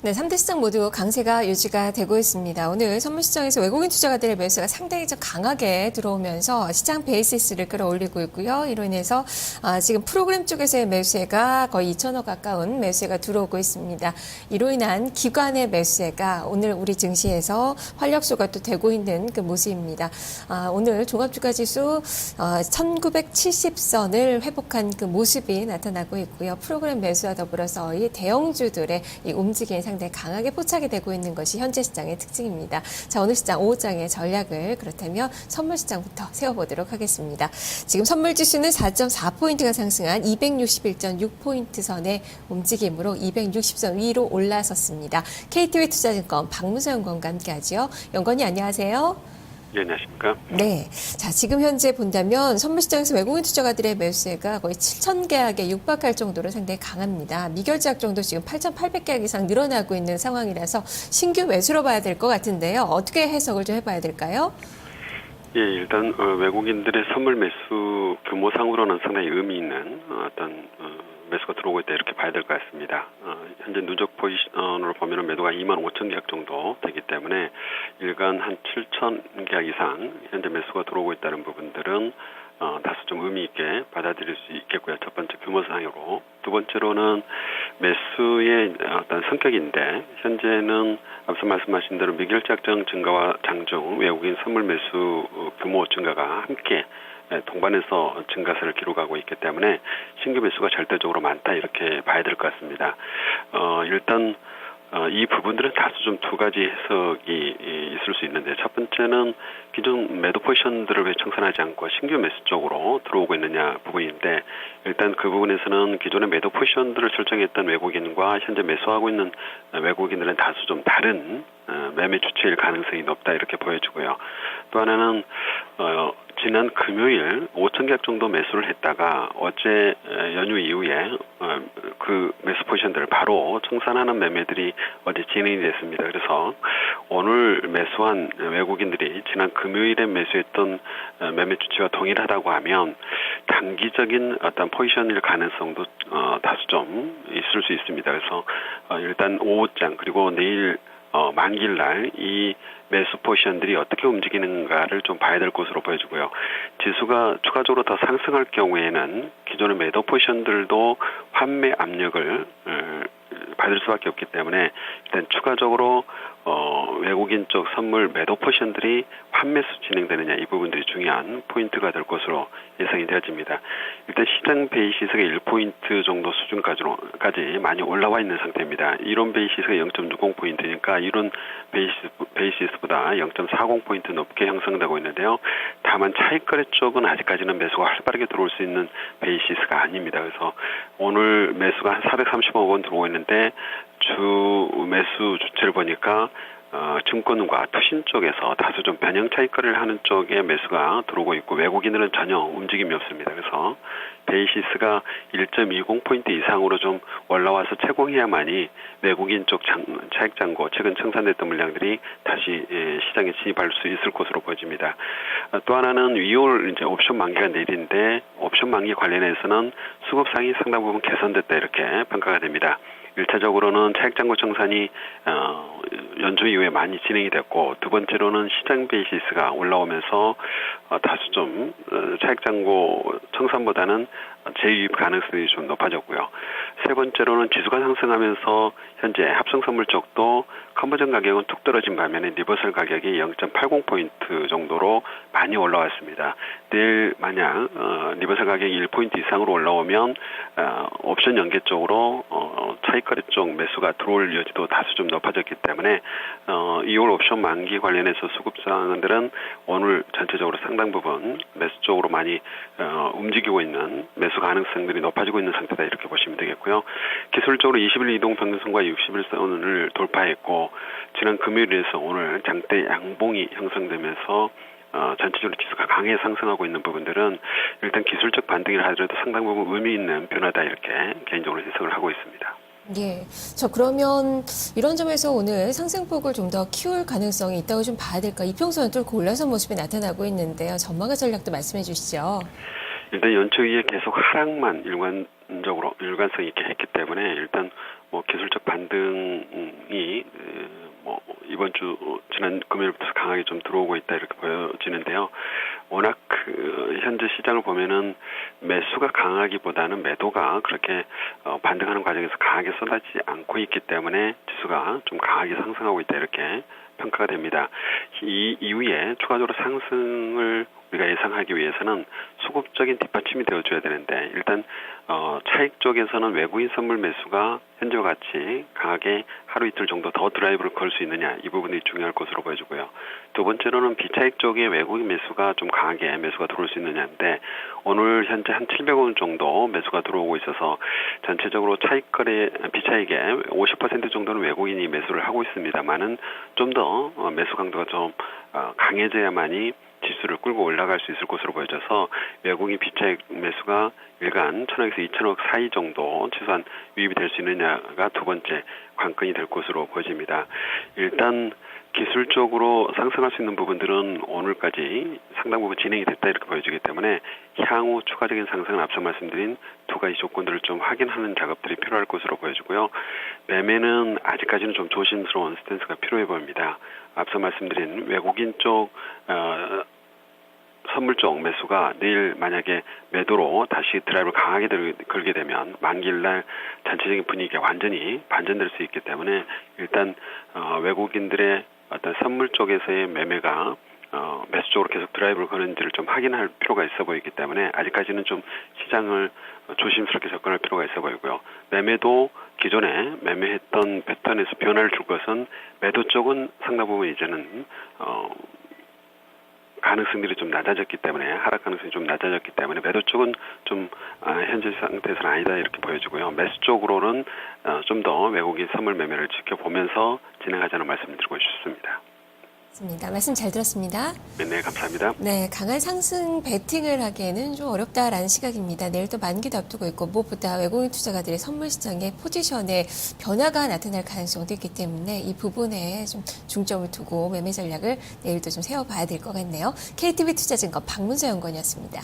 네, 3대 시장 모두 강세가 유지가 되고 있습니다. 오늘 선물시장에서 외국인 투자가들의 매수가 상당히 좀 강하게 들어오면서 시장 베이시스를 끌어올리고 있고요. 이로 인해서 지금 프로그램 쪽에서의 매수세가 거의 2천억 가까운 매수세가 들어오고 있습니다. 이로 인한 기관의 매수세가 오늘 우리 증시에서 활력소가 또 되고 있는 그 모습입니다. 오늘 종합주가지수 1970선을 회복한 그 모습이 나타나고 있고요. 프로그램 매수와 더불어서 이 대형주들의 이 움직임이 상당히 강하게 포착이 되고 있는 것이 현재 시장의 특징입니다. 자, 오늘 시장 5장의 전략을 그렇다면 선물 시장부터 세워보도록 하겠습니다. 지금 선물 지수는 4.4포인트가 상승한 261.6포인트 선의 움직임으로 260선 위로 올라섰습니다. KT웨이 투자증권 박문서 연구원과 함께하죠. 연구원이 안녕하세요. 예, 안녕하십니까? 네. 자, 지금 현재 본다면 선물시장에서 외국인 투자가들의 매수세가 거의 7,000계약에 육박할 정도로 상당히 강합니다. 미결제약 정도 지금 8,800계약 이상 늘어나고 있는 상황이라서 신규 매수로 봐야 될 것 같은데요. 어떻게 해석을 좀 해봐야 될까요? 예, 일단 외국인들의 선물 매수 규모상으로는 상당히 의미 있는 어떤 매수가 들어오고 있다 이렇게 봐야 될 것 같습니다. 현재 누적 포지션으로 보면 매도가 25,000계약 정도 되기 때문에 일간 한 7,000계약 이상 현재 매수가 들어오고 있다는 부분들은 다소 좀 의미 있게 받아들일 수 있겠고요. 첫 번째 규모상으로. 두 번째로는 매수의 어떤 성격인데 현재는 앞서 말씀하신 대로 미결제약정 증가와 장중 외국인 선물 매수 규모 증가가 함께 동반해서 증가세를 기록하고 있기 때문에 신규 매수가 절대적으로 많다 이렇게 봐야 될 것 같습니다. 일단 이 부분들은 다소 좀 두 가지 해석이 있을 수 있는데 첫 번째는 기존 매도 포지션들을 왜 청산하지 않고 신규 매수 쪽으로 들어오고 있느냐 부분인데 일단 그 부분에서는 기존의 매도 포지션들을 설정했던 외국인과 현재 매수하고 있는 외국인들은 다소 좀 다른 매매 주체일 가능성이 높다 이렇게 보여지고요. 또 하나는 지난 금요일 5,000계약 정도 매수를 했다가 어제 연휴 이후에 그 매수 포지션들을 바로 청산하는 매매들이 어제 진행이 됐습니다. 그래서 오늘 매수한 외국인들이 지난 금요일에 매수했던 매매 주체와 동일하다고 하면 단기적인 어떤 포지션일 가능성도 다소 좀 있을 수 있습니다. 그래서 일단 5장 그리고 내일 만기일 날 이 매수 포지션들이 어떻게 움직이는가를 좀 봐야 될 것으로 보여지고요. 지수가 추가적으로 더 상승할 경우에는 기존의 매도 포지션들도 환매 압력을 받을 수밖에 없기 때문에 일단 추가적으로 외국인 쪽 선물 매도 포지션들이 환매수 진행되느냐 이 부분들이 중요한 포인트가 될 것으로 예상이 되어집니다. 일단 시장 베이시스가 1포인트 정도 수준까지 많이 올라와 있는 상태입니다. 이론 베이시스가 0.60포인트니까 이론 베이시스보다 0.40포인트 높게 형성되고 있는데요. 다만 차익거래 쪽은 아직까지는 매수가 활발하게 들어올 수 있는 베이시스가 아닙니다. 그래서 오늘 매수가 한 430억 원 들어오고 있는데 주 매수 주체를 보니까 증권과 투신 쪽에서 다소 좀 변형 차익거래를 하는 쪽에 매수가 들어오고 있고 외국인들은 전혀 움직임이 없습니다. 그래서 베이시스가 1.20포인트 이상으로 좀 올라와서 채공해야만이 외국인 쪽 차익 잔고 최근 청산됐던 물량들이 다시 시장에 진입할 수 있을 것으로 보여집니다. 또 하나는 2월 이제 옵션 만기가 내일인데 옵션 만기 관련해서는 수급상이 상당 부분 개선됐다 이렇게 평가가 됩니다. 1차적으로는 차익잔고 청산이 연초 이후에 많이 진행이 됐고 두 번째로는 시장 베이시스가 올라오면서 다소 좀 차익잔고 청산보다는 재유입 가능성이 좀 높아졌고요. 세 번째로는 지수가 상승하면서 현재 합성선물 쪽도 컨버전 가격은 툭 떨어진 반면에 리버설 가격이 0.80포인트 정도로 많이 올라왔습니다. 내일 만약 리버설 가격이 1포인트 이상으로 올라오면 옵션 연계 쪽으로 차익거래 쪽 매수가 들어올 여지도 다소 좀 높아졌기 때문에 2월 옵션 만기 관련해서 수급상들은 오늘 전체적으로 상당 부분 매수 쪽으로 많이 움직이고 있는 매수 가능성들이 높아지고 있는 상태다 이렇게 보시면 되겠고요. 기술적으로 20일 이동 평균선과 60일선을 돌파했고 지난 금요일에서 오늘 장대 양봉이 형성되면서 전체적으로 지수가 강하게 상승하고 있는 부분들은 일단 기술적 반등이라 하더라도 상당 부분 의미 있는 변화다 이렇게 개인적으로 해석을 하고 있습니다. 예. 그러면 이런 점에서 오늘 상승폭을 좀 더 키울 가능성이 있다고 좀 봐야 될까? 이평선을 뚫고 올라선 모습이 나타나고 있는데요. 전망과 전략도 말씀해 주시죠. 일단 연초 이후에 계속 하락만 일관성 있게 했기 때문에 일단 기술적 반등이 이번 주 지난 금요일부터 강하게 좀 들어오고 있다 이렇게 보여지는데요. 워낙 현재 시장을 보면은 매수가 강하기보다는 매도가 그렇게 반등하는 과정에서 강하게 쏟아지지 않고 있기 때문에 지수가 좀 강하게 상승하고 있다 이렇게 평가가 됩니다. 이 이후에 추가적으로 상승을 우리가 예상하기 위해서는 수급적인 뒷받침이 되어줘야 되는데 일단 차익 쪽에서는 외국인 선물 매수가 현재와 같이 강하게 하루 이틀 정도 더 드라이브를 걸 수 있느냐 이 부분이 중요할 것으로 보여지고요. 두 번째로는 비차익 쪽에 외국인 매수가 좀 강하게 매수가 들어올 수 있느냐인데 오늘 현재 한 700원 정도 매수가 들어오고 있어서 전체적으로 차익 거래 비차익의 50% 정도는 외국인이 매수를 하고 있습니다만은 좀 더 매수 강도가 좀 강해져야만이 지수를 끌고 올라갈 수 있을 것으로 보여져서 외국인 비차익 매수가 일간 1,000억에서 2,000억 사이 정도 최소한 유입이 될 수 있느냐가 두 번째 관건이 될 것으로 보여집니다. 일단 기술적으로 상승할 수 있는 부분들은 오늘까지 상당 부분 진행이 됐다 이렇게 보여지기 때문에 향후 추가적인 상승은 앞서 말씀드린 두 가지 조건들을 좀 확인하는 작업들이 필요할 것으로 보여지고요. 매매는 아직까지는 좀 조심스러운 스탠스가 필요해 보입니다. 앞서 말씀드린 외국인 쪽 선물 쪽 매수가 내일 만약에 매도로 다시 드라이브를 강하게 걸게 되면 만기일날 전체적인 분위기가 완전히 반전될 수 있기 때문에 일단 외국인들의 어떤 선물 쪽에서의 매매가 매수 쪽으로 계속 드라이브를 거는지를 좀 확인할 필요가 있어 보이기 때문에 아직까지는 좀 시장을 조심스럽게 접근할 필요가 있어 보이고요. 매매도 기존에 매매했던 패턴에서 변화를 줄 것은 매도 쪽은 상당 부분 이제는 가능성들이 좀 낮아졌기 때문에 하락 가능성이 좀 낮아졌기 때문에 매도 쪽은 좀 현재 상태에서는 아니다 이렇게 보여지고요. 매수 쪽으로는 좀 더 외국인 선물 매매를 지켜보면서 진행하자는 말씀을 드리고 싶습니다. 맞습니다. 말씀 잘 들었습니다. 네, 감사합니다. 네, 강한 상승 베팅을 하기에는 좀 어렵다라는 시각입니다. 내일 또 만기도 앞두고 있고 무엇보다 외국인 투자가들의 선물 시장의 포지션에 변화가 나타날 가능성도 있기 때문에 이 부분에 좀 중점을 두고 매매 전략을 내일도 좀 세워봐야 될 것 같네요. KTB 투자증권 박문서 연구원이었습니다.